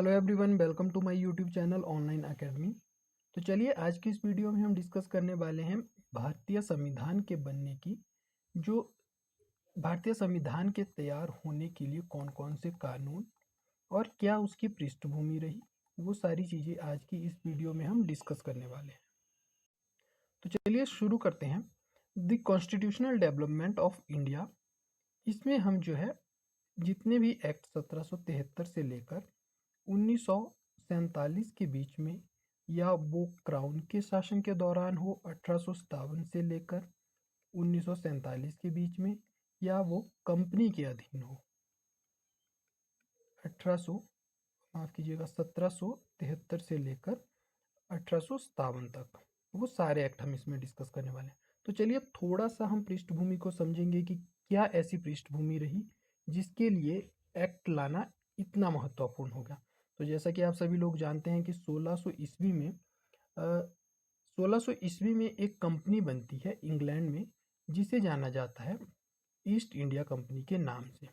Hello everyone, welcome to my YouTube channel online academy. तो चलिए आज की इस वीडियो में हम डिस्कस करने वाले हैं भारतीय संविधान के बनने की। जो भारतीय संविधान के तैयार होने के लिए कौन कौन से कानून और क्या उसकी पृष्ठभूमि रही, वो सारी चीज़ें आज की इस वीडियो में हम डिस्कस करने वाले हैं। तो चलिए शुरू करते हैं। The constitutional development of India. इसमें हम जो है जितने भी एक्ट 1773 से लेकर 1947 के बीच में, या वो क्राउन के शासन के दौरान हो 1857 से लेकर 1947 के बीच में, या वो कंपनी के अधीन हो 1800 माफ कीजिएगा 1773 से लेकर 1857 तक, वो सारे एक्ट हम इसमें डिस्कस करने वाले हैं। तो चलिए थोड़ा सा हम पृष्ठभूमि को समझेंगे कि क्या ऐसी पृष्ठभूमि रही जिसके लिए एक्ट लाना इतना महत्वपूर्ण होगा। तो जैसा कि आप सभी लोग जानते हैं कि 1600 ईस्वी में 1600 ईस्वी में एक कंपनी बनती है इंग्लैंड में, जिसे जाना जाता है ईस्ट इंडिया कंपनी के नाम से।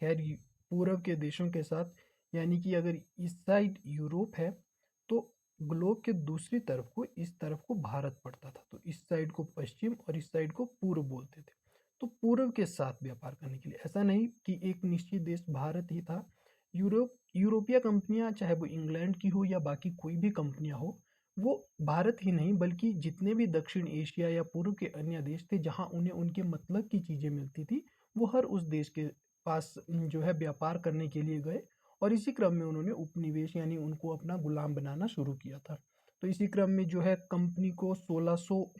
खैर पूर्व के देशों के साथ, यानी कि अगर इस साइड यूरोप है तो ग्लोब के दूसरी तरफ को, इस तरफ को भारत पड़ता था, तो इस साइड को पश्चिम और इस साइड को पूर्व बोलते थे। तो पूर्व के साथ व्यापार करने के लिए, ऐसा नहीं कि एक निश्चित देश भारत ही था। यूरोपीय कंपनियां, चाहे वो इंग्लैंड की हो या बाकी कोई भी कंपनियां हो, वो भारत ही नहीं बल्कि जितने भी दक्षिण एशिया या पूर्व के अन्य देश थे जहां उन्हें उनके मतलब की चीज़ें मिलती थी, वो हर उस देश के पास जो है व्यापार करने के लिए गए। और इसी क्रम में उन्होंने उपनिवेश यानी उनको अपना गुलाम बनाना शुरू किया था। तो इसी क्रम में जो है कंपनी को 1600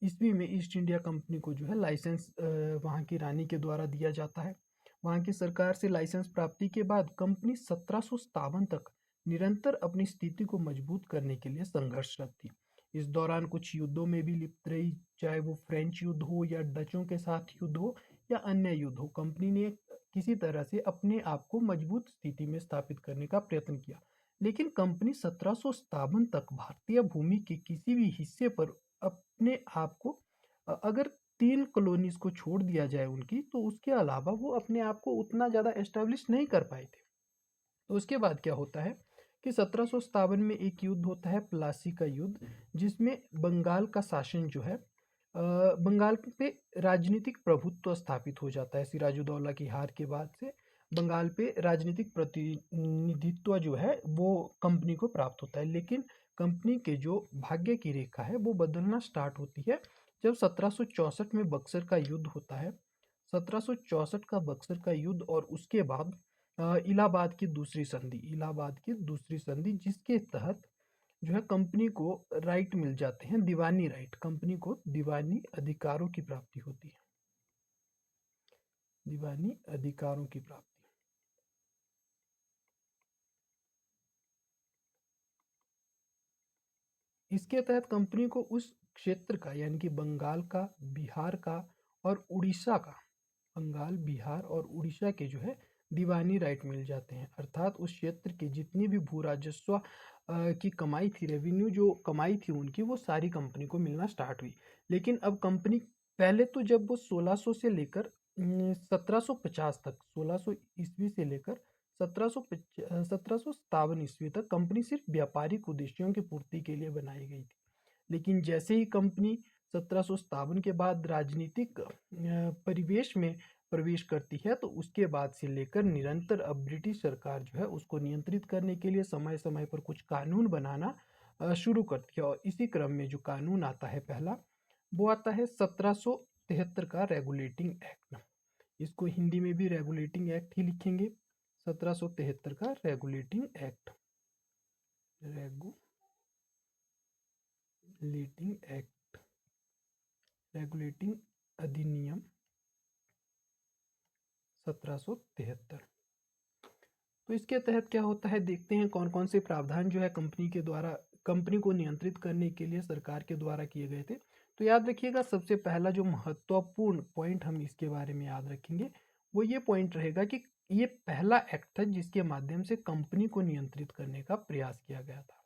ईस्वी में ईस्ट इंडिया कंपनी को जो है लाइसेंस वहाँ की रानी के द्वारा दिया जाता है। वहाँ की सरकार से लाइसेंस प्राप्ति के बाद कंपनी 1757 तक निरंतर अपनी स्थिति को मजबूत करने के लिए संघर्षरत थी। इस दौरान कुछ युद्धों में भी लिप्त रही, चाहे वो फ्रेंच युद्ध हो या डचों के साथ युद्ध हो या अन्य युद्ध हो। कंपनी ने किसी तरह से अपने आप को मजबूत स्थिति में स्थापित करने का प्रयत्न किया, लेकिन कंपनी 1757 तक भारतीय भूमि के किसी भी हिस्से पर अपने आप को, अगर 3 कॉलोनीज को छोड़ दिया जाए उनकी, तो उसके अलावा वो अपने आप को उतना ज़्यादा एस्टेब्लिश नहीं कर पाए थे। तो उसके बाद क्या होता है कि 1757 में एक युद्ध होता है, प्लासी का युद्ध, जिसमें बंगाल का शासन जो है, बंगाल पे राजनीतिक प्रभुत्व स्थापित हो जाता है। सिराजुद्दौला की हार के बाद से बंगाल पे राजनीतिक प्रतिनिधित्व जो है वो कंपनी को प्राप्त होता है। लेकिन कंपनी के जो भाग्य की रेखा है वो बदलना स्टार्ट होती है जब 1764 में बक्सर का युद्ध होता है। 1764 का बक्सर का युद्ध और उसके बाद इलाहाबाद की दूसरी संधि जिसके तहत जो है कंपनी को राइट मिल जाते हैं, दीवानी राइट। कंपनी को दीवानी अधिकारों की प्राप्ति होती है, दीवानी अधिकारों की प्राप्ति। इसके तहत कंपनी को उस क्षेत्र का, यानी कि बंगाल का, बिहार का और उड़ीसा का, बंगाल, बिहार और उड़ीसा के जो है दीवानी राइट मिल जाते हैं। अर्थात उस क्षेत्र के जितनी भी भू राजस्व की कमाई थी, रेवेन्यू जो कमाई थी उनकी, वो सारी कंपनी को मिलना स्टार्ट हुई। लेकिन अब कंपनी, पहले तो जब वो 1600 से लेकर 1750 तक, 1600 ईस्वी से लेकर 1757 ईस्वी तक कंपनी सिर्फ व्यापारिक उद्देश्यों की पूर्ति के लिए बनाई गई थी। लेकिन जैसे ही कंपनी 1757 के बाद राजनीतिक परिवेश में प्रवेश करती है, तो उसके बाद से लेकर निरंतर अब ब्रिटिश सरकार जो है उसको नियंत्रित करने के लिए समय समय पर कुछ कानून बनाना शुरू करती है। और इसी क्रम में जो कानून आता है पहला, वो आता है 1773 का रेगुलेटिंग एक्ट। इसको हिंदी में भी रेगुलेटिंग एक्ट ही लिखेंगे। 1773 का regulating act, regulating act, regulating अधिनियम 1773। तो इसके तहत क्या होता है, देखते हैं कौन कौन से प्रावधान जो है कंपनी के द्वारा, कंपनी को नियंत्रित करने के लिए सरकार के द्वारा किए गए थे। तो याद रखिएगा, सबसे पहला जो महत्वपूर्ण पॉइंट हम इसके बारे में याद रखेंगे वो ये पॉइंट रहेगा कि ये पहला एक्ट था जिसके माध्यम से कंपनी को नियंत्रित करने का प्रयास किया गया था।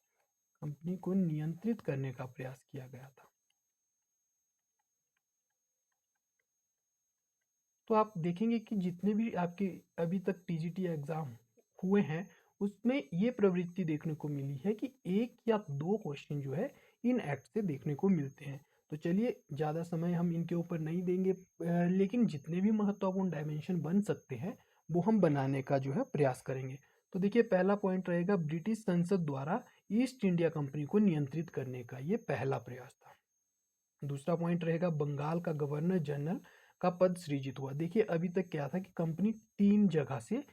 कंपनी को नियंत्रित करने का प्रयास किया गया था। तो आप देखेंगे कि जितने भी आपके अभी तक टीजीटी एग्जाम हुए हैं उसमें ये प्रवृत्ति देखने को मिली है कि 1 या 2 क्वेश्चन जो है इन एक्ट से देखने को मिलते हैं। तो चलिए ज़्यादा समय हम इनके ऊपर नहीं देंगे, लेकिन जितने भी महत्वपूर्ण डायमेंशन बन सकते हैं वो हम बनाने का जो है प्रयास करेंगे। तो देखिए पहला पॉइंट रहेगा ब्रिटिश संसद द्वारा ईस्ट इंडिया कंपनी को नियंत्रित करने का, ये पहला प्रयास था। दूसरा पॉइंट रहेगा बंगाल का गवर्नर जनरल का पद सृजित हुआ। देखिए अभी तक क्या था कि कंपनी 3 जगह से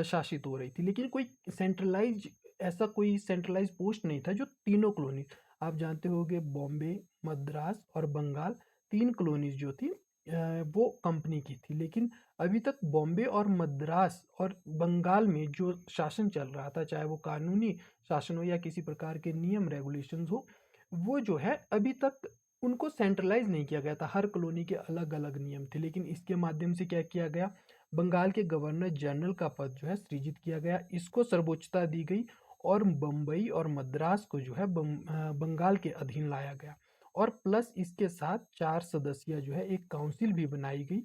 शासित हो रही थी, लेकिन कोई सेंट्रलाइज ऐसा कोई सेंट्रलाइज पोस्ट नहीं था जो तीनों कॉलोनी, आप जानते होंगे बॉम्बे, मद्रास और बंगाल, 3 कॉलोनीज जो थी वो कंपनी की थी। लेकिन अभी तक बॉम्बे और मद्रास और बंगाल में जो शासन चल रहा था, चाहे वो कानूनी शासन हो या किसी प्रकार के नियम रेगुलेशंस हो, वो जो है अभी तक उनको सेंट्रलाइज नहीं किया गया था। हर कॉलोनी के अलग अलग नियम थे। लेकिन इसके माध्यम से क्या किया गया, बंगाल के गवर्नर जनरल का पद जो है सृजित किया गया, इसको सर्वोच्चता दी गई और बम्बई और मद्रास को जो है बंगाल के अधीन लाया गया। और प्लस इसके साथ 4 सदस्यीय जो है एक काउंसिल भी बनाई गई,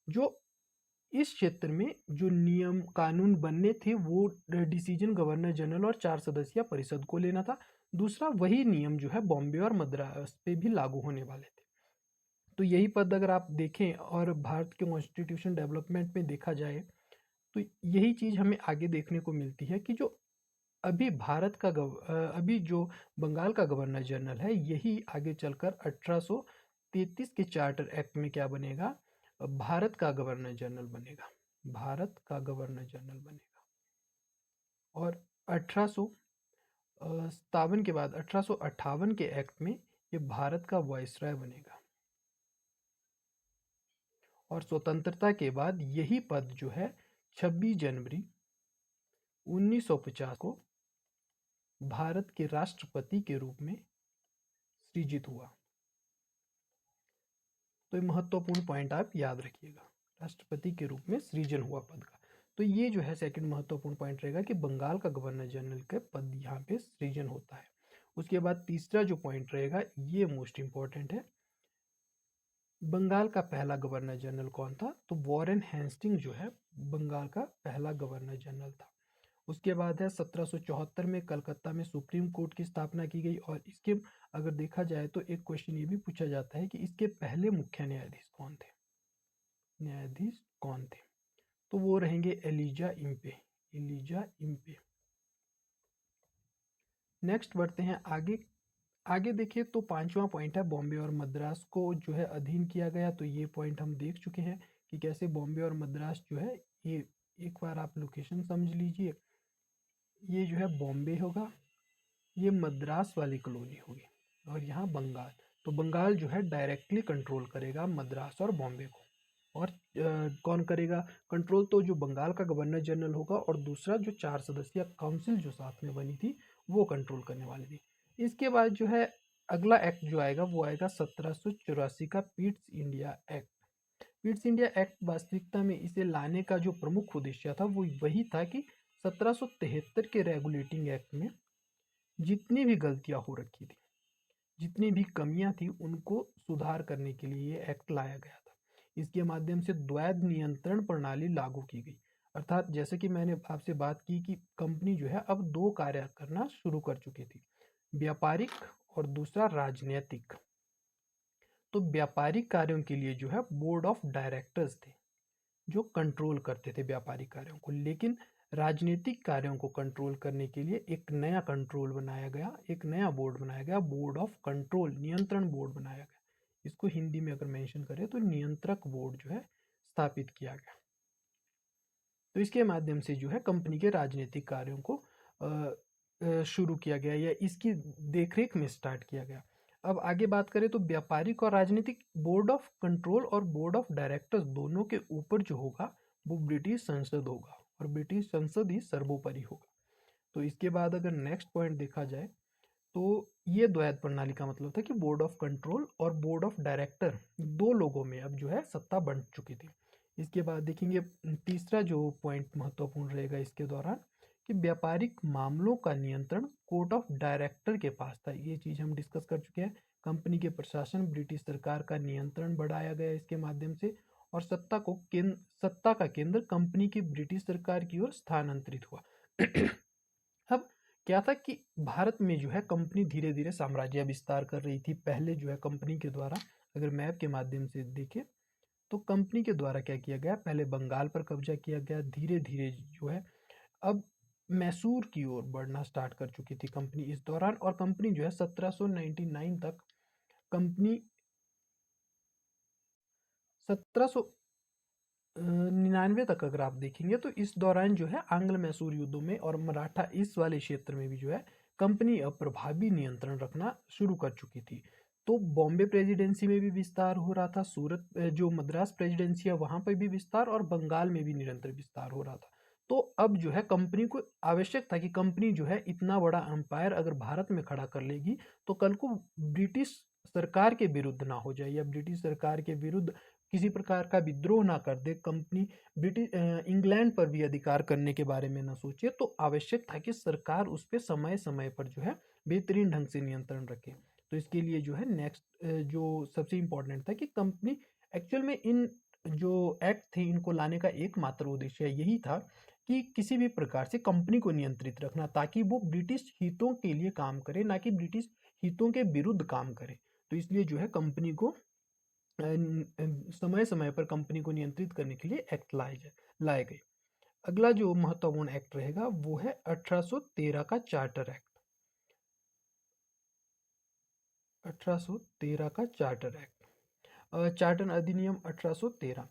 जो इस क्षेत्र में जो नियम कानून बनने थे वो डिसीजन गवर्नर जनरल और 4 सदस्यीय परिषद को लेना था। दूसरा वही नियम जो है बॉम्बे और मद्रास पे भी लागू होने वाले थे। तो यही पद अगर आप देखें और भारत के कॉन्स्टिट्यूशन डेवलपमेंट में देखा जाए तो यही चीज़ हमें आगे देखने को मिलती है कि जो अभी अभी जो बंगाल का गवर्नर जनरल है, यही आगे चलकर 1833 के चार्टर एक्ट में क्या बनेगा, भारत का गवर्नर जनरल बनेगा। भारत का गवर्नर जनरल बनेगा। और 1857 के बाद 1858 के एक्ट में ये भारत का वाइसराय बनेगा। और स्वतंत्रता के बाद यही पद जो है 26 जनवरी 1950 को भारत के राष्ट्रपति के रूप में सृजित हुआ। तो ये महत्वपूर्ण पॉइंट आप याद रखिएगा, राष्ट्रपति के रूप में सृजन हुआ पद का। तो ये जो है सेकंड महत्वपूर्ण पॉइंट रहेगा कि बंगाल का गवर्नर जनरल का पद यहाँ पे सृजन होता है। उसके बाद तीसरा जो पॉइंट रहेगा ये मोस्ट इंपॉर्टेंट है, बंगाल का पहला गवर्नर जनरल कौन था, तो वॉरेन हेस्टिंग जो है बंगाल का पहला गवर्नर जनरल था। उसके बाद है 1774 में कलकत्ता में सुप्रीम कोर्ट की स्थापना की गई। और इसके अगर देखा जाए तो एक क्वेश्चन ये भी पूछा जाता है कि इसके पहले मुख्य न्यायाधीश कौन थे, न्यायाधीश कौन थे, तो वो रहेंगे Elijah Impey, Elijah Impey. Next बढ़ते हैं आगे। आगे देखिए तो पांचवा पॉइंट है बॉम्बे और मद्रास को जो है अधीन किया गया। तो ये पॉइंट हम देख चुके हैं कि कैसे बॉम्बे और मद्रास जो है, ये एक बार आप लोकेशन समझ लीजिए, ये जो है बॉम्बे होगा, ये मद्रास वाली कॉलोनी होगी, और यहाँ बंगाल। तो बंगाल जो है डायरेक्टली कंट्रोल करेगा मद्रास और बॉम्बे को। और कौन करेगा कंट्रोल, तो जो बंगाल का गवर्नर जनरल होगा, और दूसरा जो 4 सदस्यीय काउंसिल जो साथ में बनी थी वो कंट्रोल करने वाली थी। इसके बाद जो है अगला एक्ट जो आएगा वो आएगा 1784 का Pitt's India act. Pitt's India act वास्तविकता में इसे लाने का जो प्रमुख उद्देश्य था वो वही था कि 1773 के रेगुलेटिंग एक्ट में जितनी भी गलतियां हो रखी थी, जितनी भी कमियां थी, उनको सुधार करने के लिए ये एक्ट लाया गया था। इसके माध्यम से द्वैध नियंत्रण प्रणाली लागू की गई। अर्थात जैसे कि मैंने आपसे बात की कि कंपनी जो है अब 2 कार्य करना शुरू कर चुकी थी, व्यापारिक और दूसरा राजनीतिक। तो व्यापारिक कार्यों के लिए जो है बोर्ड ऑफ डायरेक्टर्स थे जो कंट्रोल करते थे व्यापारिक कार्यों को, लेकिन राजनीतिक कार्यों को कंट्रोल करने के लिए एक नया कंट्रोल बनाया गया, एक नया बोर्ड बनाया गया, बोर्ड ऑफ कंट्रोल, नियंत्रण बोर्ड बनाया गया। इसको हिंदी में अगर मेंशन करें तो नियंत्रक बोर्ड जो है स्थापित किया गया। तो इसके माध्यम से जो है कंपनी के राजनीतिक कार्यों को शुरू किया गया या इसकी देखरेख में स्टार्ट किया गया। अब आगे बात करें तो व्यापारिक और राजनीतिक बोर्ड ऑफ कंट्रोल और बोर्ड ऑफ डायरेक्टर्स दोनों के ऊपर जो होगा वो ब्रिटिश संसद होगा, और ब्रिटिश संसद ही सर्वोपरि होगा। तो इसके बाद अगर नेक्स्ट पॉइंट देखा जाए तो ये द्वैध प्रणाली का मतलब था कि बोर्ड ऑफ कंट्रोल और बोर्ड ऑफ डायरेक्टर 2 लोगों में अब जो है सत्ता बंट चुकी थी। इसके बाद देखेंगे तीसरा जो पॉइंट महत्वपूर्ण रहेगा इसके दौरान कि व्यापारिक मामलों का नियंत्रण कोर्ट ऑफ डायरेक्टर के पास था। ये चीज़ हम डिस्कस कर चुके हैं। कंपनी के प्रशासन ब्रिटिश सरकार का नियंत्रण बढ़ाया गया इसके माध्यम से, और सत्ता का केंद्र कंपनी की ब्रिटिश सरकार की ओर स्थानांतरित हुआ। क्या था कि भारत में जो है कंपनी धीरे धीरे साम्राज्य विस्तार कर रही थी। पहले जो है कंपनी के द्वारा, अगर मैप के माध्यम से देखें तो कंपनी के द्वारा क्या किया गया, पहले बंगाल पर कब्जा किया गया, धीरे धीरे जो है अब मैसूर की ओर बढ़ना स्टार्ट कर चुकी थी कंपनी इस दौरान। और कंपनी जो है 1799 तक, कंपनी 1799 तक अगर आप देखेंगे तो इस दौरान जो है आंग्ल मैसूर युद्धों में और मराठा इस वाले क्षेत्र में भी जो है कंपनी अब प्रभावी नियंत्रण रखना शुरू कर चुकी थी। तो बॉम्बे प्रेसिडेंसी में भी विस्तार हो रहा था, सूरत जो मद्रास प्रेसिडेंसी है वहां पर भी विस्तार, और बंगाल में भी निरंतर विस्तार हो रहा था। तो अब जो है कंपनी को आवश्यक था कि कंपनी जो है इतना बड़ा अंपायर अगर भारत में खड़ा कर लेगी तो कल को ब्रिटिश सरकार के विरुद्ध ना हो जाए, या ब्रिटिश सरकार के विरुद्ध किसी प्रकार का विद्रोह ना कर दे कंपनी, ब्रिटिश इंग्लैंड पर भी अधिकार करने के बारे में ना सोचे। तो आवश्यक था कि सरकार उस पर समय समय पर जो है बेहतरीन ढंग से नियंत्रण रखे। तो इसके लिए जो है नेक्स्ट जो सबसे इम्पोर्टेंट था कि कंपनी एक्चुअल में इन जो एक्ट थे इनको लाने का एकमात्र उद्देश्य यही था कि किसी भी प्रकार से कंपनी को नियंत्रित रखना, ताकि वो ब्रिटिश हितों के लिए काम करे, ना कि ब्रिटिश हितों के विरुद्ध काम करे। तो इसलिए जो है कंपनी को समय समय पर कंपनी को नियंत्रित करने के लिए एक्ट लाए गए। अगला जो महत्वपूर्ण एक्ट रहेगा वो है 1813 का चार्टर एक्ट। 1813 का चार्टर एक्ट, चार्टर अधिनियम 1813।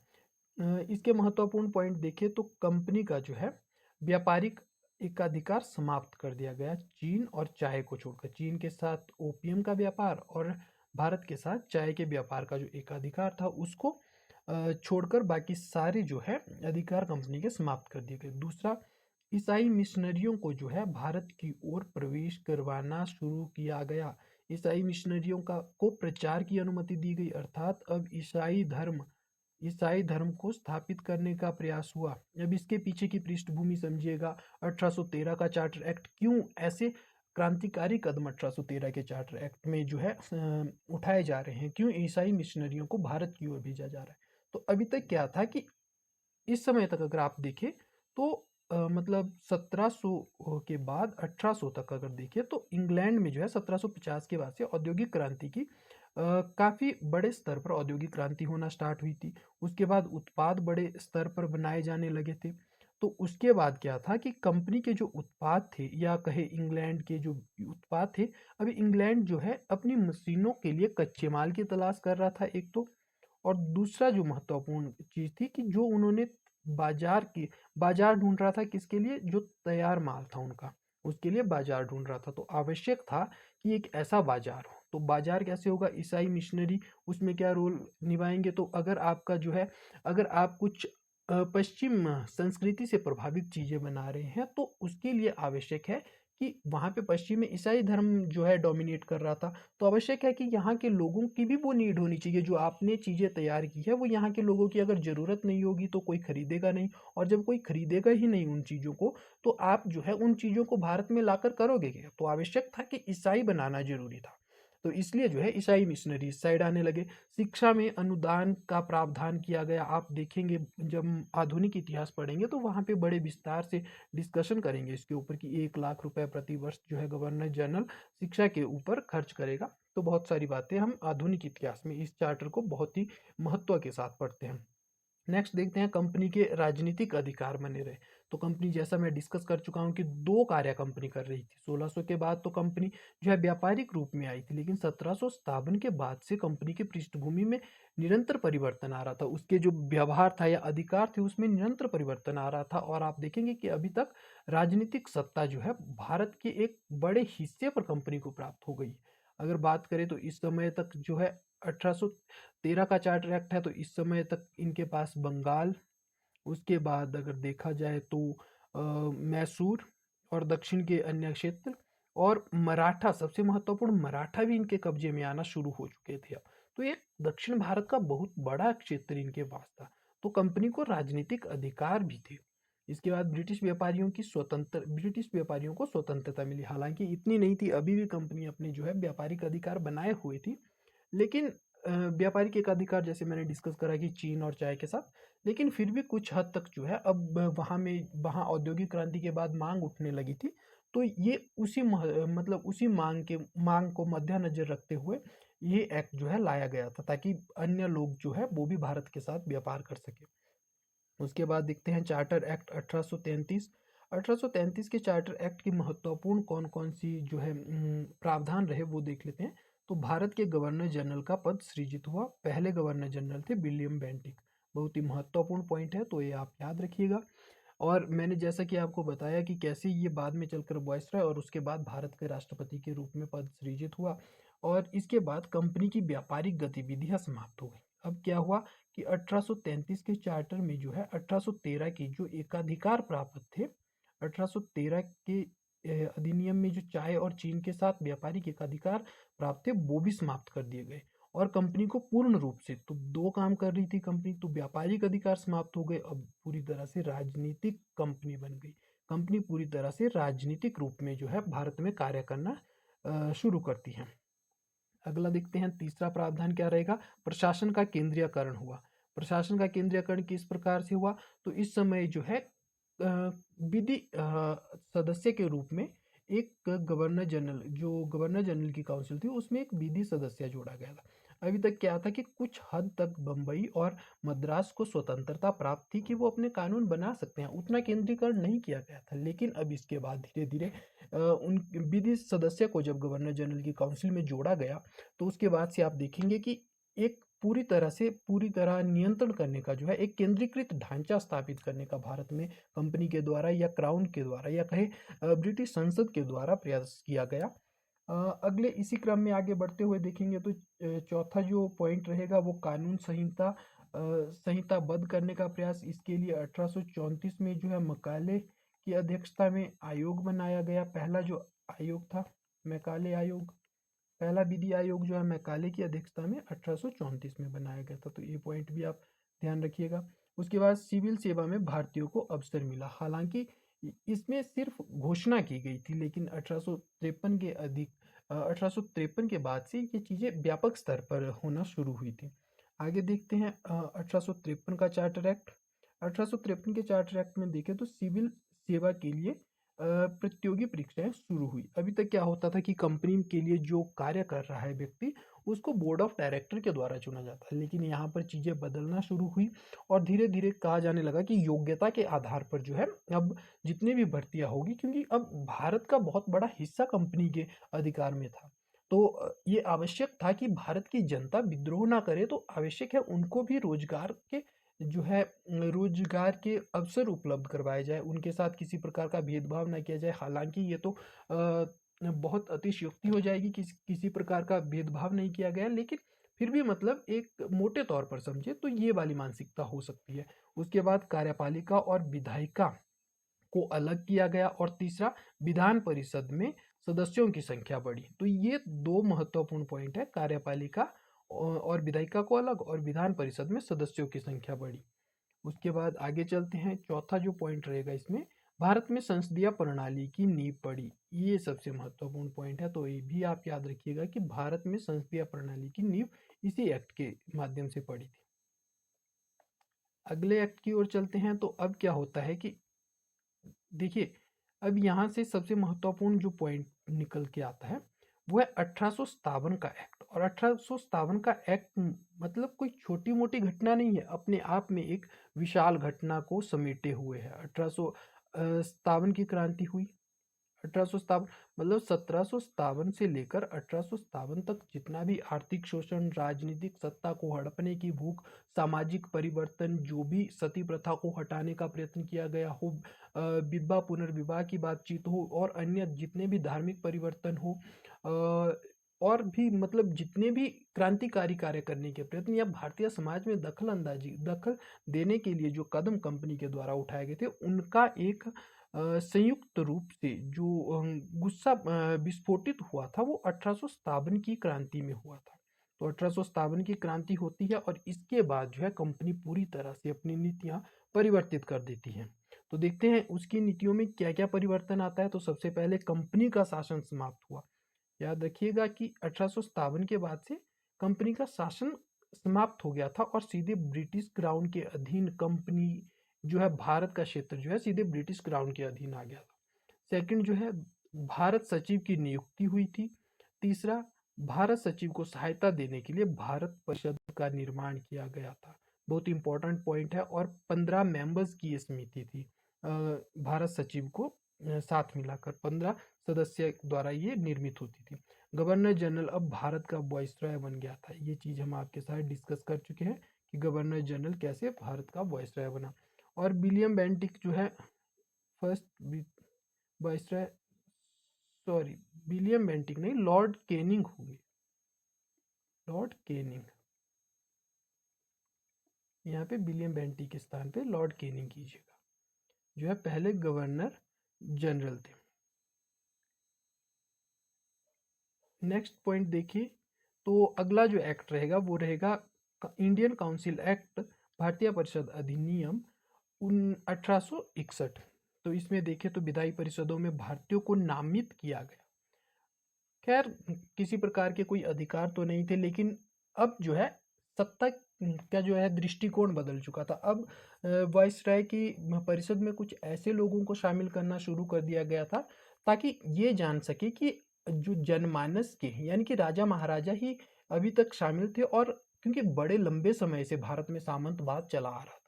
इसके महत्वपूर्ण पॉइंट देखें तो कंपनी का जो है व्यापारिक एकाधिकार समाप्त कर दिया गया चीन और चाय को छोड़कर। चीन के साथ ओपियम का व्यापार और भारत के साथ चाय के व्यापार का जो एकाधिकार था उसको छोड़कर बाकी सारे जो है अधिकार कंपनी के समाप्त कर दिए गए। दूसरा, ईसाई मिशनरियों को जो है भारत की ओर प्रवेश करवाना शुरू किया गया। ईसाई मिशनरियों का को प्रचार की अनुमति दी गई, अर्थात अब ईसाई धर्म को स्थापित करने का प्रयास हुआ। अब इसके पीछे की पृष्ठभूमि समझिएगा, 1813 का चार्टर एक्ट क्यों ऐसे क्रांतिकारी कदम 1813 के चार्टर एक्ट में जो है उठाए जा रहे हैं, क्यों ईसाई मिशनरियों को भारत की ओर भेजा जा रहा है। तो अभी तक क्या था कि इस समय तक अगर आप देखें तो मतलब 1700 के बाद 1800 तक अगर देखें तो इंग्लैंड में जो है 1750 के बाद से औद्योगिक क्रांति की काफ़ी बड़े स्तर पर औद्योगिक क्रांति होना स्टार्ट हुई थी। उसके बाद उत्पाद बड़े स्तर पर बनाए जाने लगे थे। तो उसके बाद क्या था कि कंपनी के जो उत्पाद थे, या कहे इंग्लैंड के जो उत्पाद थे, अभी इंग्लैंड जो है अपनी मशीनों के लिए कच्चे माल की तलाश कर रहा था एक तो, और दूसरा जो महत्वपूर्ण चीज़ थी कि जो उन्होंने बाजार ढूंढ रहा था किसके लिए, जो तैयार माल था उनका, उसके लिए बाजार ढूंढ रहा था। तो आवश्यक था कि एक ऐसा बाजार हो। तो बाजार कैसे होगा, ईसाई मिशनरी उसमें क्या रोल निभाएंगे। तो अगर आपका जो है, अगर आप कुछ पश्चिम संस्कृति से प्रभावित चीज़ें बना रहे हैं तो उसके लिए आवश्यक है कि वहाँ पे पश्चिम में ईसाई धर्म जो है डोमिनेट कर रहा था। तो आवश्यक है कि यहाँ के लोगों की भी वो नीड होनी चाहिए, जो आपने चीज़ें तैयार की है वो यहाँ के लोगों की अगर ज़रूरत नहीं होगी तो कोई खरीदेगा नहीं, और जब कोई खरीदेगा ही नहीं उन चीज़ों को, तो आप जो है उन चीज़ों को भारत में लाकर करोगे क्या। तो आवश्यक था कि ईसाई बनाना जरूरी था। तो इसलिए जो है ईसाई मिशनरी साइड आने लगे। शिक्षा में अनुदान का प्रावधान किया गया। आप देखेंगे जब आधुनिक इतिहास पढ़ेंगे तो वहाँ पे बड़े विस्तार से डिस्कशन करेंगे इसके ऊपर कि 1 लाख रुपए प्रति वर्ष जो है गवर्नर जनरल शिक्षा के ऊपर खर्च करेगा। तो बहुत सारी बातें हम आधुनिक इतिहास में इस चार्टर को बहुत ही महत्व के साथ पढ़ते हैं। नेक्स्ट देखते हैं कंपनी के राजनीतिक अधिकार बने रहे। तो कंपनी, जैसा मैं डिस्कस कर चुका हूं कि दो कार्य कंपनी कर रही थी। 1600 के बाद तो कंपनी जो है व्यापारिक रूप में आई थी, लेकिन 1757 के बाद से कंपनी की पृष्ठभूमि में निरंतर परिवर्तन आ रहा था। उसके जो व्यवहार था या अधिकार थे उसमें निरंतर परिवर्तन आ रहा था। और आप देखेंगे कि अभी तक राजनीतिक सत्ता जो है भारत के एक बड़े हिस्से पर कंपनी को प्राप्त हो गई। अगर बात करें तो इस समय तक जो है 1813 का चार्टर एक्ट है, तो इस समय तक इनके पास बंगाल, उसके बाद अगर देखा जाए तो मैसूर और दक्षिण के अन्य क्षेत्र, और मराठा, सबसे महत्वपूर्ण मराठा भी इनके कब्जे में आना शुरू हो चुके थे। तो ये दक्षिण भारत का बहुत बड़ा क्षेत्र इनके पास था। तो कंपनी को राजनीतिक अधिकार भी थे। इसके बाद ब्रिटिश व्यापारियों को स्वतंत्रता मिली। हालांकि इतनी नहीं थी, अभी भी कंपनी अपने जो है व्यापारिक अधिकार बनाए हुए थी, लेकिन व्यापारिक एकाधिकार जैसे मैंने डिस्कस करा कि चीन और चाय के साथ, लेकिन फिर भी कुछ हद तक जो है अब वहाँ औद्योगिक क्रांति के बाद मांग उठने लगी थी। तो ये मतलब उसी मांग को मद्देनजर रखते हुए ये एक्ट जो है लाया गया था, ताकि अन्य लोग जो है वो भी भारत के साथ व्यापार कर सके। उसके बाद देखते हैं चार्टर एक्ट 1833। 1833 के चार्टर एक्ट की महत्वपूर्ण कौन कौन सी जो है प्रावधान रहे वो देख लेते हैं। तो भारत के गवर्नर जनरल का पद सृजित हुआ। पहले गवर्नर जनरल थे विलियम बेंटिक। बहुत ही महत्वपूर्ण पॉइंट है, तो ये आप याद रखिएगा। और मैंने जैसा कि आपको बताया कि कैसे ये बाद में चलकर वायसराय और उसके बाद भारत के राष्ट्रपति के रूप में पद सृजित हुआ, और इसके बाद कंपनी की व्यापारिक गतिविधियां समाप्त हो गई। अब क्या हुआ कि 1833 के चार्टर में जो है 1813 की जो एकाधिकार प्राप्त थे, 1813 के अधिनियम में जो चाय और चीन के साथ व्यापारिक एकाधिकार प्राप्त थे वो भी समाप्त कर दिए गए। और कंपनी को पूर्ण रूप से, तो दो काम कर रही थी कंपनी, तो व्यापारिक अधिकार समाप्त हो गए, अब पूरी तरह से राजनीतिक कंपनी बन गई। कंपनी पूरी तरह से राजनीतिक रूप में जो है भारत में कार्य करना शुरू करती है। अगला देखते हैं तीसरा प्रावधान क्या रहेगा। प्रशासन का केंद्रीयकरण हुआ। प्रशासन का केंद्रीयकरण किस प्रकार से हुआ, तो इस समय जो है विधि सदस्य के रूप में एक गवर्नर जनरल, जो गवर्नर जनरल की काउंसिल थी उसमें एक विधि सदस्य जोड़ा गया था। अभी तक क्या था कि कुछ हद तक बंबई और मद्रास को स्वतंत्रता प्राप्त थी कि वो अपने कानून बना सकते हैं, उतना केंद्रीकरण नहीं किया गया था। लेकिन अब इसके बाद धीरे धीरे उन विधि सदस्य को जब गवर्नर जनरल की काउंसिल में जोड़ा गया, तो उसके बाद से आप देखेंगे कि एक पूरी तरह नियंत्रण करने का जो है एक केंद्रीकृत ढांचा स्थापित करने का भारत में कंपनी के द्वारा या क्राउन के द्वारा या कहे ब्रिटिश संसद के द्वारा प्रयास किया गया। अगले इसी क्रम में आगे बढ़ते हुए देखेंगे तो चौथा जो पॉइंट रहेगा वो कानून संहिताबद्ध करने का प्रयास। इसके लिए 1834 में जो है मकाले की अध्यक्षता में आयोग बनाया गया। पहला जो आयोग था मैकाले आयोग, पहला विधि आयोग जो है मैकाले की अध्यक्षता में 1834 में बनाया गया था, तो ये पॉइंट भी आप ध्यान रखिएगा। उसके बाद सिविल सेवा में भारतीयों को अवसर मिला। हालांकि इसमें सिर्फ घोषणा की गई थी, लेकिन 1853 के बाद से ये चीज़ें व्यापक स्तर पर होना शुरू हुई थी। आगे देखते हैं 1853 का चार्टर एक्ट। 1853 के चार्टर एक्ट में देखें तो सिविल सेवा के लिए प्रतियोगी परीक्षाएं शुरू हुई। अभी तक क्या होता था कि कंपनी के लिए जो कार्य कर रहा है व्यक्ति, उसको बोर्ड ऑफ डायरेक्टर के द्वारा चुना जाता है, लेकिन यहाँ पर चीज़ें बदलना शुरू हुई और धीरे धीरे कहा जाने लगा कि योग्यता के आधार पर जो है अब जितनी भी भर्तियां होगी, क्योंकि अब भारत का बहुत बड़ा हिस्सा कंपनी के अधिकार में था, तो ये आवश्यक था कि भारत की जनता विद्रोह ना करे, तो आवश्यक है उनको भी रोजगार के अवसर उपलब्ध करवाए जाए, उनके साथ किसी प्रकार का भेदभाव ना किया जाए। हालांकि ये तो बहुत अतिशयोक्ति हो जाएगी कि किसी प्रकार का भेदभाव नहीं किया गया, लेकिन फिर भी मतलब एक मोटे तौर पर समझे तो ये वाली मानसिकता हो सकती है। उसके बाद कार्यपालिका और विधायिका को अलग किया गया, और तीसरा विधान परिषद में सदस्यों की संख्या बढ़ी। तो ये दो महत्वपूर्ण पॉइंट है, कार्यपालिका और विधायिका को अलग और विधान परिषद में सदस्यों की संख्या बढ़ी। उसके बाद आगे चलते हैं, चौथा जो पॉइंट रहेगा इसमें, भारत में संसदीय प्रणाली की नींव पड़ी। ये सबसे महत्वपूर्ण पॉइंट है, तो ये भी आप याद रखिएगा कि भारत में संसदीय प्रणाली की नींव इसी एक्ट के माध्यम से पड़ी थी। अगले एक्ट की ओर चलते हैं, तो अब क्या होता है कि देखिए, अब यहाँ से सबसे महत्वपूर्ण जो पॉइंट निकल के आता है वो है 1857 का एक्ट। और 1857 का एक्ट मतलब कोई छोटी मोटी घटना नहीं है, अपने आप में एक विशाल घटना को समेटे हुए है। 1857 की क्रांति हुई। 1857 मतलब 1757 से लेकर 1857 तक जितना भी आर्थिक शोषण, राजनीतिक सत्ता को हड़पने की भूख, सामाजिक परिवर्तन, जो भी सती प्रथा को हटाने का प्रयत्न किया गया हो, विधवा पुनर्विवाह की बातचीत हो, और अन्य जितने भी धार्मिक परिवर्तन हो, और भी मतलब जितने भी क्रांतिकारी कार्य करने के प्रयत्न या भारतीय समाज में दखल देने के लिए जो कदम कंपनी के द्वारा उठाए गए थे, उनका एक संयुक्त रूप से जो गुस्सा विस्फोटित हुआ था, वो 1857 की क्रांति में हुआ था। तो 1857 की क्रांति होती है, और इसके बाद जो है कंपनी पूरी तरह से अपनी नीतियां परिवर्तित कर देती है। तो देखते हैं उसकी नीतियों में क्या क्या परिवर्तन आता है। तो सबसे पहले कंपनी का शासन समाप्त हुआ। याद रखिएगा कि 1857 के बाद से कंपनी का शासन समाप्त हो गया था, और सीधे ब्रिटिश क्राउन के अधीन कंपनी जो है, भारत का क्षेत्र जो है सीधे ब्रिटिश क्राउन के अधीन आ गया था। सेकंड जो है भारत सचिव की नियुक्ति हुई थी। तीसरा, भारत सचिव को सहायता देने के लिए भारत परिषद का निर्माण किया गया था। बहुत इंपॉर्टेंट पॉइंट है। और 15 मेंबर्स की ये समिति थी। भारत सचिव को साथ मिलाकर 15 सदस्य द्वारा ये निर्मित होती थी। गवर्नर जनरल अब भारत का वाइसरॉय बन गया था। ये चीज हम आपके साथ डिस्कस कर चुके हैं कि गवर्नर जनरल कैसे भारत का वाइसरॉय बना। और विलियम बेंटिक जो है first viceroy, sorry, William Bentinck नहीं, लॉर्ड केनिंग होंगे। लॉर्ड केनिंग, यहाँ पे विलियम बेंटिक के स्थान पे लॉर्ड केनिंग कीजिएगा, जो है पहले गवर्नर जनरल थे। नेक्स्ट पॉइंट देखिए, तो अगला जो एक्ट रहेगा वो रहेगा इंडियन काउंसिल एक्ट, भारतीय परिषद अधिनियम 1861। तो इसमें देखें तो विधायी परिषदों में भारतीयों को नामित किया गया। खैर किसी प्रकार के कोई अधिकार तो नहीं थे, लेकिन अब जो है सत्ता का जो है दृष्टिकोण बदल चुका था। अब वाइसराय की परिषद में कुछ ऐसे लोगों को शामिल करना शुरू कर दिया गया था ताकि ये जान सके कि जो जनमानस के यानी कि राजा महाराजा ही अभी तक शामिल थे, और क्योंकि बड़े लंबे समय से भारत में सामंतवाद चला आ रहा था,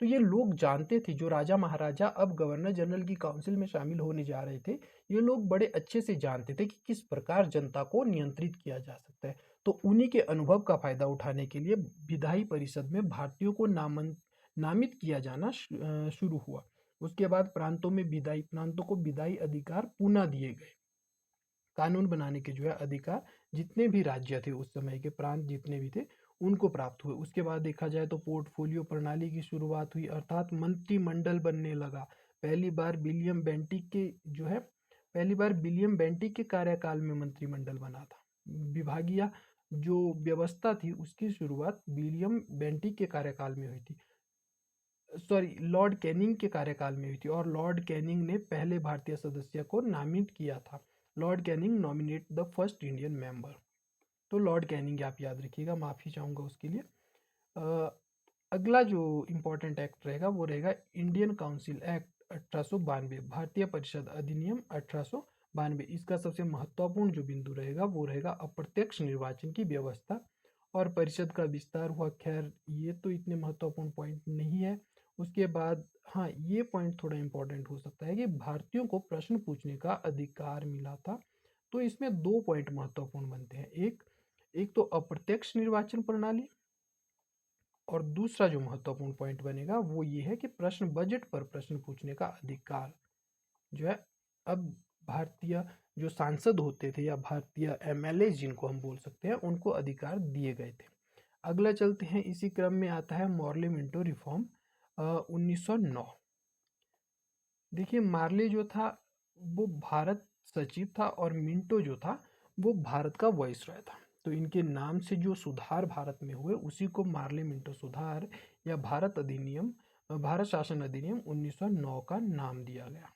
तो ये लोग जानते थे, जो राजा महाराजा अब गवर्नर जनरल की काउंसिल में शामिल होने जा रहे थे, ये लोग बड़े अच्छे से जानते थे कि किस प्रकार जनता को नियंत्रित किया जा सकता है। तो उन्हीं के अनुभव का फायदा उठाने के लिए विधायी परिषद में भारतीयों को नामित किया जाना शुरू हुआ। उसके बाद प्रांतों को विधायी अधिकार पुनः दिए गए। कानून बनाने के जो है अधिकार जितने भी राज्य थे, उस समय के प्रांत जितने भी थे, उनको प्राप्त हुए। उसके बाद देखा जाए तो पोर्टफोलियो प्रणाली की शुरुआत हुई, अर्थात मंत्रिमंडल बनने लगा। पहली बार विलियम बेंटिक के कार्यकाल में मंत्रिमंडल बना था। विभागीय जो व्यवस्था थी उसकी शुरुआत विलियम बेंटिक के कार्यकाल में हुई थी, सॉरी, लॉर्ड कैनिंग के कार्यकाल में हुई थी। और लॉर्ड कैनिंग ने पहले भारतीय सदस्य को नामित किया था। Lord Canning nominate the first Indian member. तो लॉर्ड कैनिंग आप याद रखिएगा, माफ़ी चाहूँगा उसके लिए। अ, अगला जो इम्पोर्टेंट एक्ट रहेगा वो रहेगा इंडियन काउंसिल एक्ट 1892, भारतीय परिषद अधिनियम 1892। इसका सबसे महत्वपूर्ण जो बिंदु रहेगा वो रहेगा अप्रत्यक्ष निर्वाचन की व्यवस्था और परिषद का विस्तार हुआ। खैर ये तो इतने महत्वपूर्ण पॉइंट नहीं है। उसके बाद हाँ, ये पॉइंट थोड़ा इम्पोर्टेंट हो सकता है कि भारतीयों को प्रश्न पूछने का अधिकार मिला था। तो इसमें दो पॉइंट महत्वपूर्ण बनते हैं, एक एक तो अप्रत्यक्ष निर्वाचन प्रणाली, और दूसरा जो महत्वपूर्ण पॉइंट बनेगा वो ये है कि बजट पर प्रश्न पूछने का अधिकार जो है अब भारतीय जो सांसद होते थे या भारतीय एमएलए जिनको हम बोल सकते हैं, उनको अधिकार दिए गए थे। अगला चलते हैं, इसी क्रम में आता है मॉर्ले मिंटो रिफॉर्म 1909। देखिए मार्ले जो था वो भारत सचिव था और मिंटो जो था वो भारत का वाइसरॉय था। तो इनके नाम से जो सुधार भारत में हुए उसी को मार्ले मिंटो सुधार या भारत शासन अधिनियम 1909 का नाम दिया गया।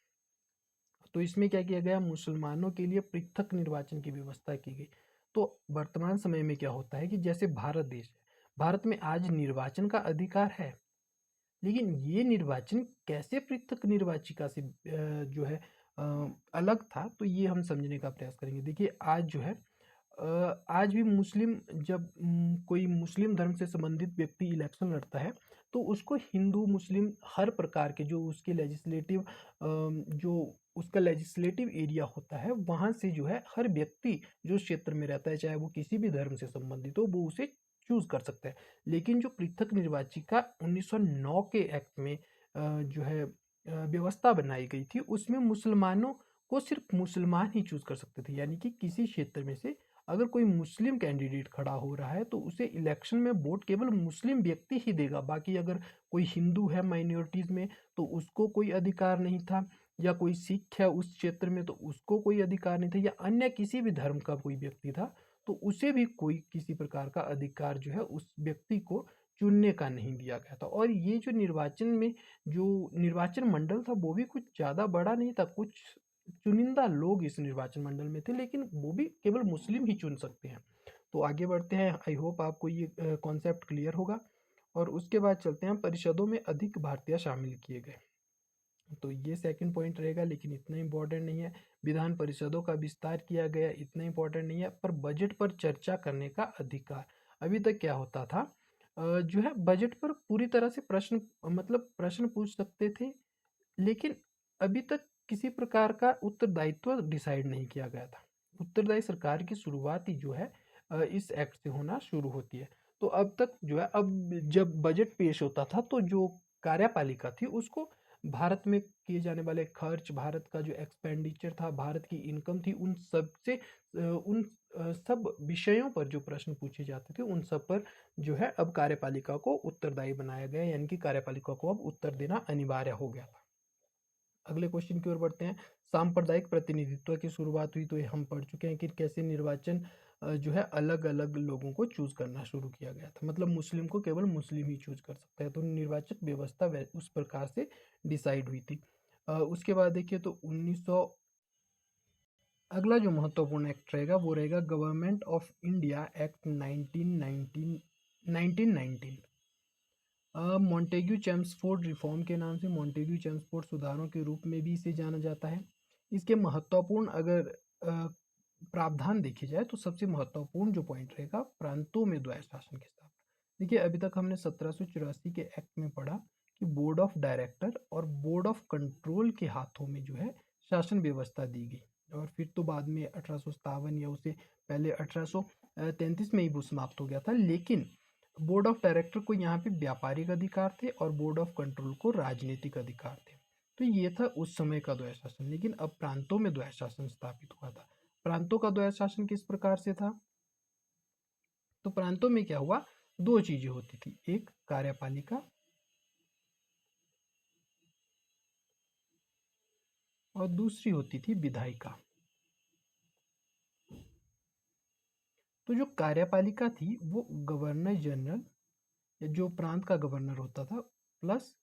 तो इसमें क्या किया गया, मुसलमानों के लिए पृथक निर्वाचन की व्यवस्था की गई। तो वर्तमान समय में क्या होता है कि जैसे भारत देश है, भारत में आज निर्वाचन का अधिकार है, लेकिन ये निर्वाचन कैसे पृथक निर्वाचिका से जो है अलग था, तो ये हम समझने का प्रयास करेंगे। देखिए आज जो है आज भी जब कोई मुस्लिम धर्म से संबंधित व्यक्ति इलेक्शन लड़ता है, तो उसको हिंदू मुस्लिम हर प्रकार के जो उसका लेजिस्लेटिव एरिया होता है, वहाँ से जो है हर व्यक्ति जो क्षेत्र में रहता है, चाहे वो किसी भी धर्म से संबंधित हो, वो उसे चूज कर सकता है। लेकिन जो पृथक निर्वाचिका 1909 के एक्ट में जो है व्यवस्था बनाई गई थी, उसमें मुसलमानों को सिर्फ मुसलमान ही चूज कर सकते थे। यानी कि किसी क्षेत्र में से अगर कोई मुस्लिम कैंडिडेट खड़ा हो रहा है तो उसे इलेक्शन में वोट केवल मुस्लिम व्यक्ति ही देगा। बाकी अगर कोई हिंदू है माइनॉरिटीज में तो उसको कोई अधिकार नहीं था, या कोई सिख है उस क्षेत्र में तो उसको कोई अधिकार नहीं था, या अन्य किसी भी धर्म का कोई व्यक्ति था तो उसे भी कोई किसी प्रकार का अधिकार जो है उस व्यक्ति को चुनने का नहीं दिया गया था। और ये जो निर्वाचन मंडल था वो भी कुछ ज़्यादा बड़ा नहीं था, कुछ चुनिंदा लोग इस निर्वाचन मंडल में थे, लेकिन वो भी केवल मुस्लिम ही चुन सकते हैं। तो आगे बढ़ते हैं, आई होप आपको ये कॉन्सेप्ट क्लियर होगा। और उसके बाद चलते हैं, परिषदों में अधिक भारतीय शामिल किए गए। तो ये सेकंड पॉइंट रहेगा, लेकिन इतना इम्पोर्टेंट नहीं है। विधान परिषदों का विस्तार किया गया, इतना इंपॉर्टेंट नहीं है। पर बजट पर चर्चा करने का अधिकार, अभी तक क्या होता था, जो है बजट पर पूरी तरह से प्रश्न, मतलब प्रश्न पूछ सकते थे, लेकिन अभी तक किसी प्रकार का उत्तरदायित्व डिसाइड नहीं किया गया था। उत्तरदायी सरकार की शुरुआत ही जो है इस एक्ट से होना शुरू होती है। तो अब तक जो है, अब जब बजट पेश होता था तो जो कार्यपालिका थी उसको भारत में किए जाने वाले खर्च, भारत का जो एक्सपेंडिचर था, भारत की इनकम थी, उन सब से उन सब विषयों पर जो प्रश्न पूछे जाते थे उन सब पर जो है अब कार्यपालिका को उत्तरदायी बनाया गया, यानी कि कार्यपालिका को अब उत्तर देना अनिवार्य हो गया था। अगले क्वेश्चन की ओर बढ़ते हैं। सांप्रदायिक प्रतिनिधित्व की शुरुआत हुई, तो ये हम पढ़ चुके हैं कि कैसे निर्वाचन जो है अलग अलग लोगों को चूज करना शुरू किया गया था, मतलब मुस्लिम को केवल मुस्लिम ही चूज कर सकता है, तो निर्वाचक व्यवस्था उस प्रकार से डिसाइड हुई थी। उसके बाद देखिए तो 1900, अगला जो महत्वपूर्ण एक्ट रहेगा वो रहेगा government of India act 1919। Montagu Chelmsford reform के नाम से, मॉन्टेग्यू चेम्सफोर्ड सुधारों के रूप में भी इसे जाना जाता है। इसके महत्वपूर्ण अगर प्रावधान देखे जाए तो सबसे महत्वपूर्ण जो पॉइंट रहेगा, प्रांतों में द्वैध शासन की स्थापना। देखिए अभी तक हमने 1784 के एक्ट में पढ़ा कि बोर्ड ऑफ डायरेक्टर और बोर्ड ऑफ कंट्रोल के हाथों में जो है शासन व्यवस्था दी गई, और फिर तो बाद में 1857 या उससे पहले 1833 में ही वो समाप्त हो गया था। लेकिन बोर्ड ऑफ डायरेक्टर को यहाँ पे व्यापारिक अधिकार थे और बोर्ड ऑफ कंट्रोल को राजनीतिक अधिकार थे। तो ये था उस समय का द्वैध शासन। लेकिन अब प्रांतों में द्वैध शासन स्थापित हुआ था। प्रांतों का द्वैध शासन किस प्रकार से था, तो प्रांतों में क्या हुआ, दो चीजें होती थी, एक कार्यपालिका और दूसरी होती थी विधायिका। तो जो कार्यपालिका थी वो गवर्नर जनरल, जो प्रांत का गवर्नर होता था, प्लस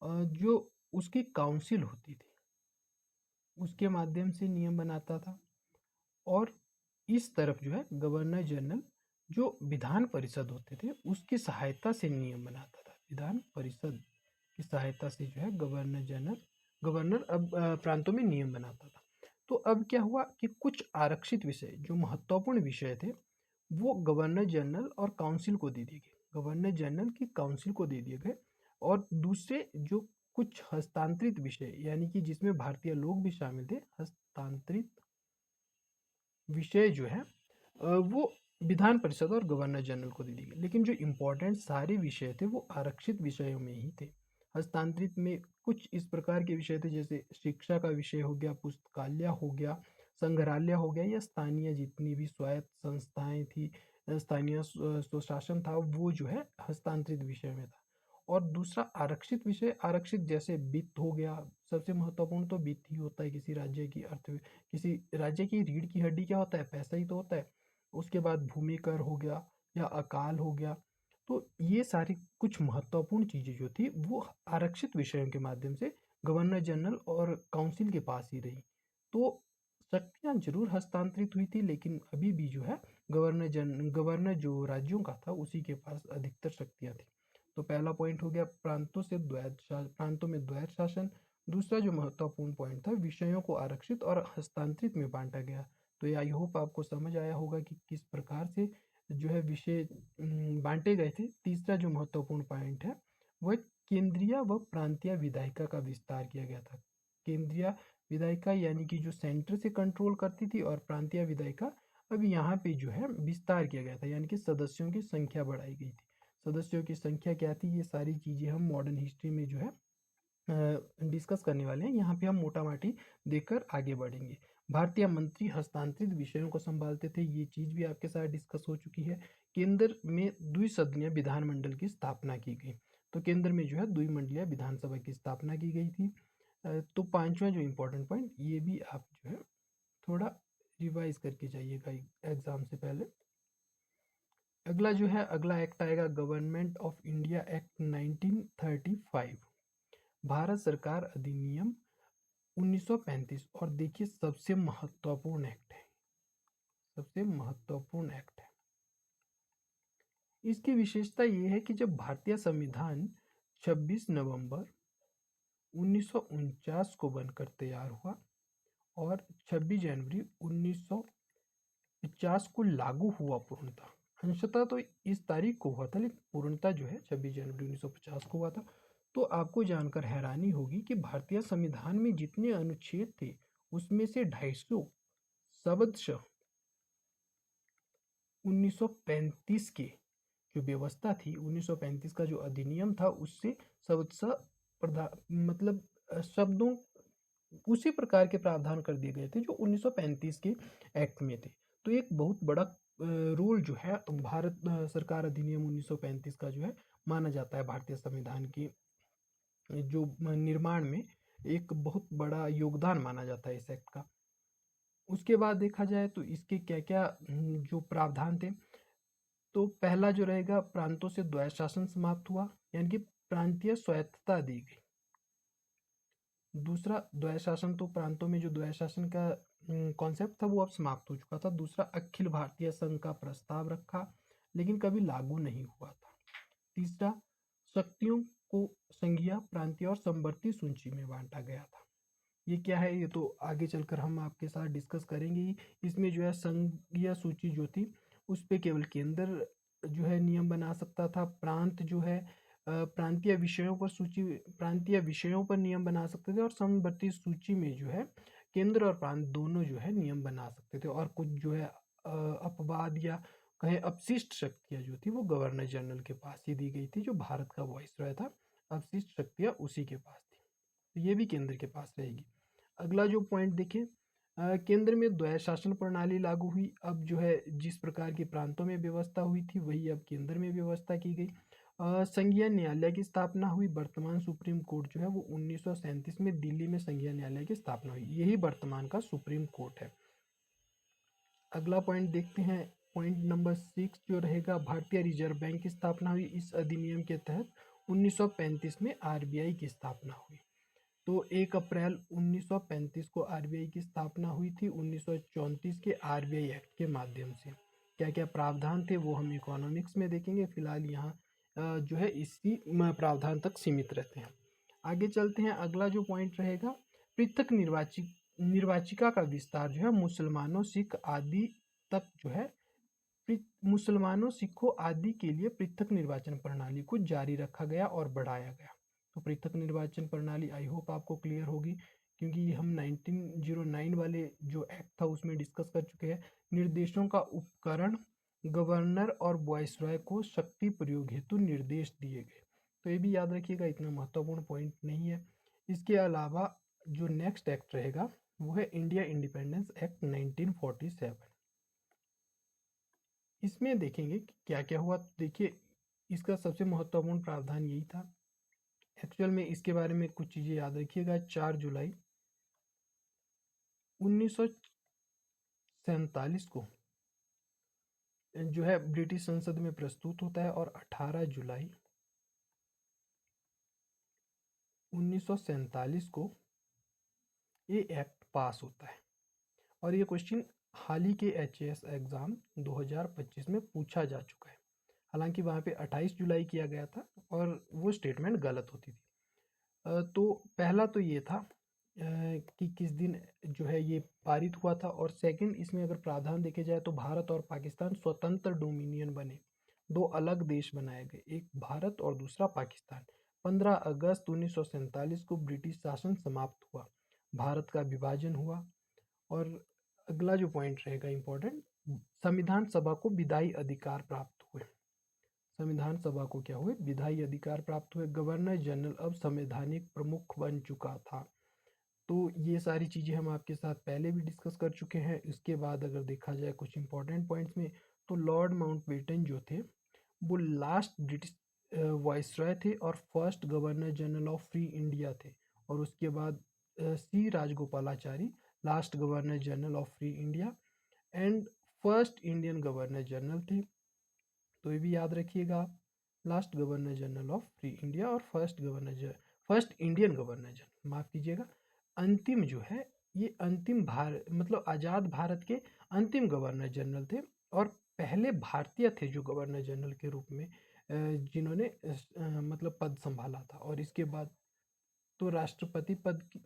जो उसकी काउंसिल होती थी उसके माध्यम से नियम बनाता था। और इस तरफ जो है गवर्नर जनरल, जो विधान परिषद होते थे उसकी सहायता से नियम बनाता था। विधान परिषद की सहायता से जो है गवर्नर अब प्रांतों में नियम बनाता था। तो अब क्या हुआ कि कुछ आरक्षित विषय, जो महत्वपूर्ण विषय थे, वो गवर्नर जनरल और काउंसिल को दे दिए गए, गवर्नर जनरल की काउंसिल को दे दिए गए। और दूसरे जो कुछ हस्तांतरित विषय, यानी कि जिसमें भारतीय लोग भी शामिल थे, हस्तांतरित विषय जो है वो विधान परिषद और गवर्नर जनरल को दे दी गई। लेकिन जो इम्पोर्टेंट सारे विषय थे वो आरक्षित विषयों में ही थे। हस्तांतरित में कुछ इस प्रकार के विषय थे, जैसे शिक्षा का विषय हो गया, पुस्तकालय हो गया, संग्रहालय हो गया, या स्थानीय जितनी भी स्वायत्त संस्थाएं थी, स्थानीय स्वशासन था, वो जो है हस्तांतरित विषय में था। और दूसरा आरक्षित विषय, आरक्षित जैसे वित्त हो गया, सबसे महत्वपूर्ण तो वित्त ही होता है किसी राज्य की किसी राज्य की रीढ़ की हड्डी क्या होता है, पैसा ही तो होता है। उसके बाद भूमि कर हो गया या अकाल हो गया। तो ये सारी कुछ महत्वपूर्ण चीजें जो थी वो आरक्षित विषयों के माध्यम से गवर्नर जनरल और काउंसिल के पास ही रही। तो शक्तियां जरूर हस्तांतरित हुई थी, लेकिन अभी भी जो है गवर्नर जो राज्यों का था उसी के पास अधिकतर शक्तियां थी। तो पहला पॉइंट हो गया प्रांतों में द्वैध शासन। दूसरा जो महत्वपूर्ण पॉइंट था, विषयों को आरक्षित और हस्तांतरित में बांटा गया। तो ये आई होप आपको समझ आया होगा कि किस प्रकार से जो है विषय बांटे गए थे। तीसरा जो महत्वपूर्ण पॉइंट है वह केंद्रीय व प्रांतीय विधायिका का विस्तार किया गया था। केंद्रीय विधायिका यानी कि जो सेंटर से कंट्रोल करती थी, और प्रांतीय विधायिका अब यहाँ पे जो है विस्तार किया गया था, यानी कि सदस्यों की संख्या बढ़ाई गई थी। सदस्यों की संख्या क्या थी, ये सारी चीज़ें हम मॉडर्न हिस्ट्री में जो है डिस्कस करने वाले हैं। यहाँ पे हम मोटा माटी देखकर आगे बढ़ेंगे। भारतीय मंत्री हस्तांतरित विषयों को संभालते थे, ये चीज़ भी आपके साथ डिस्कस हो चुकी है। केंद्र में द्विसदनीय विधानमंडल की स्थापना की गई, तो केंद्र में जो है द्विमंडलीय विधानसभा की स्थापना की गई थी। तो पांचवा जो इम्पोर्टेंट पॉइंट, ये भी आप जो है थोड़ा रिवाइज करके जाइएगा एग्जाम से पहले। अगला जो है, अगला एक्ट आएगा government of India act 1935, Bharat सरकार अधिनियम 1935। और देखिए सबसे महत्वपूर्ण एक्ट है, सबसे महत्वपूर्ण एक्ट है। इसकी विशेषता ये है कि जब भारतीय संविधान 26 नवंबर 1949 को बनकर तैयार हुआ, और 26 जनवरी 1950 को लागू हुआ पूर्णतः। अंशतः तो इस तारीख को हुआ था, लेकिन पूर्णतः जो है 26 जनवरी 1950 को हुआ था। तो आपको जानकर हैरानी होगी कि भारतीय संविधान में जितने अनुच्छेद थे उसमें से 250 शब्दशः 1935 के जो व्यवस्था थी, 1935 का जो अधिनियम था उससे शब्दशः मतलब शब्दों उसी प्रकार के प्रावधान कर दिए गए थे जो 1935 के एक्ट में थे। तो एक बहुत बड़ा रोल जो है भारत सरकार अधिनियम 1935 का जो है माना जाता है भारतीय संविधान की जो निर्माण में एक बहुत बड़ा योगदान माना जाता है इस एक्ट का। उसके बाद देखा जाए तो इसके क्या क्या जो प्रावधान थे, तो पहला जो रहेगा, प्रांतों से द्वैध शासन समाप्त हुआ, यानी कि प्रांतीय स्वायत्तता दी गई। दूसरा, द्वैध शासन, तो प्रांतों में जो द्वैध शासन का कॉन्सेप्ट था वो अब समाप्त हो चुका था। दूसरा, अखिल भारतीय संघ का प्रस्ताव रखा, लेकिन कभी लागू नहीं हुआ था। तीसरा, शक्तियों को संघीय, प्रांतीय और समवर्ती सूची में बांटा गया था। ये क्या है, ये तो आगे चलकर हम आपके साथ डिस्कस करेंगे ही। इसमें जो है संघीय सूची जो थी उस पे केवल केंद्र जो है नियम बना सकता था। प्रांत जो है प्रांतीय विषयों पर प्रांतीय विषयों पर नियम बना सकते थे, और समवर्ती सूची में जो है केंद्र और प्रांत दोनों जो है नियम बना सकते थे। और कुछ जो है अपवाद या कहें अपशिष्ट शक्तियाँ जो थी वो गवर्नर जनरल के पास ही दी गई थी, जो भारत का वाइसरॉय था। अपशिष्ट शक्तियाँ उसी के पास थी, तो ये भी केंद्र के पास रहेगी। अगला जो पॉइंट देखें, केंद्र में द्वैध शासन प्रणाली लागू हुई। अब जो है जिस प्रकार की प्रांतों में व्यवस्था हुई थी वही अब केंद्र में व्यवस्था की गई। संघीय न्यायालय की स्थापना हुई। वर्तमान सुप्रीम कोर्ट जो है वो 1937 में दिल्ली में संघीय न्यायालय की स्थापना हुई। यही वर्तमान का सुप्रीम कोर्ट है। अगला पॉइंट देखते हैं, पॉइंट नंबर 6 जो रहेगा, भारतीय रिजर्व बैंक की स्थापना हुई। इस अधिनियम के तहत 1935 में आरबीआई की स्थापना हुई। तो 1 अप्रैल 1935 को आरबीआई की स्थापना हुई थी, 1934 के आरबीआई एक्ट के माध्यम से। क्या क्या प्रावधान थे वो हम इकोनॉमिक्स में देखेंगे, फिलहाल यहाँ जो है इसी प्रावधान तक सीमित रहते हैं। आगे चलते हैं, अगला जो पॉइंट रहेगा, पृथक निर्वाचिका का विस्तार जो है मुसलमानों, सिख आदि तक जो है मुसलमानों, सिखों आदि के लिए पृथक निर्वाचन प्रणाली को जारी रखा गया और बढ़ाया गया। तो पृथक निर्वाचन प्रणाली आई होप आपको क्लियर होगी, क्योंकि हम 1909 वाले जो एक्ट था उसमें डिस्कस कर चुके हैं। निर्देशों का उपकरण, गवर्नर और वाइसरॉय को शक्ति प्रयोग हेतु निर्देश दिए गए। तो ये भी याद रखिएगा, इतना महत्वपूर्ण पॉइंट नहीं है। इसके अलावा जो नेक्स्ट एक्ट रहेगा वो है इंडिया इंडिपेंडेंस एक्ट 1947। इसमें देखेंगे कि क्या क्या हुआ। देखिए, इसका सबसे महत्वपूर्ण प्रावधान यही था। एक्चुअल में इसके बारे में कुछ चीज़ें याद रखिएगा। 4 जुलाई 1947 को जो है ब्रिटिश संसद में प्रस्तुत होता है, और 18 जुलाई 1947 को ये एक्ट पास होता है। और ये क्वेश्चन हाल ही के एचएएस एग्ज़ाम 2025 में पूछा जा चुका है। हालांकि वहाँ पे 28 जुलाई किया गया था और वो स्टेटमेंट गलत होती थी। तो पहला तो ये था कि किस दिन जो है ये पारित हुआ था, और सेकंड, इसमें अगर प्रावधान देखे जाए तो भारत और पाकिस्तान स्वतंत्र डोमिनियन बने, दो अलग देश बनाए गए, एक भारत और दूसरा पाकिस्तान। 15 अगस्त 1947 को ब्रिटिश शासन समाप्त हुआ, भारत का विभाजन हुआ। और अगला जो पॉइंट रहेगा इम्पोर्टेंट, संविधान सभा को विधायी अधिकार प्राप्त हुए। संविधान सभा को क्या हुए, विधायी अधिकार प्राप्त हुए। गवर्नर जनरल अब संवैधानिक प्रमुख बन चुका था। तो ये सारी चीज़ें हम आपके साथ पहले भी डिस्कस कर चुके हैं। इसके बाद अगर देखा जाए कुछ इंपॉर्टेंट पॉइंट्स में, तो लॉर्ड माउंटबेटन जो थे वो लास्ट ब्रिटिश वाइसरॉय थे और first governor general of free India थे। और उसके बाद C Rajagopalachari last governor general of free India and first Indian governor general थे। तो ये भी याद रखिएगा आप, last governor general of free India और फर्स्ट इंडियन गवर्नर जनरल, माफ़ कीजिएगा। अंतिम जो है ये अंतिम भारत मतलब आज़ाद भारत के अंतिम गवर्नर जनरल थे, और पहले भारतीय थे जो गवर्नर जनरल के रूप में जिन्होंने मतलब पद संभाला था। और इसके बाद तो राष्ट्रपति पद की